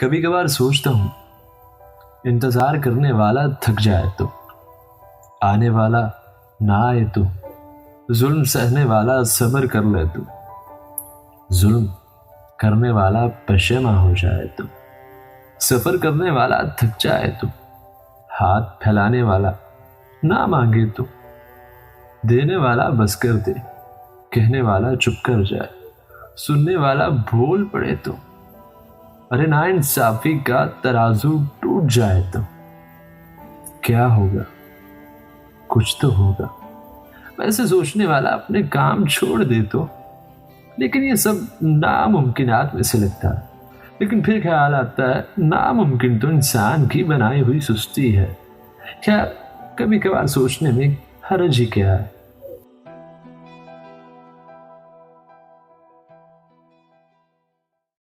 کبھی کبھار سوچتا ہوں انتظار کرنے والا تھک جائے تو، آنے والا نہ آئے تو، ظلم سہنے والا صبر کر لے تو، ظلم کرنے والا پشیماں ہو جائے تو، سفر کرنے والا تھک جائے تو، ہاتھ پھیلانے والا نہ مانگے تو، دینے والا بس کر دے، کہنے والا چپ کر جائے، سننے والا بھول پڑے تو، ارے نا انصافی کا ترازو ٹوٹ جائے تو کیا ہوگا؟ کچھ تو ہوگا۔ ویسے سوچنے والا اپنے کام چھوڑ دے تو، لیکن یہ سب ناممکنات میں سے لگتا ہے۔ لیکن پھر خیال آتا ہے ناممکن تو انسان کی بنائی ہوئی سستی ہے۔ خیر، کبھی کبھار سوچنے میں حرج ہی کیا ہے۔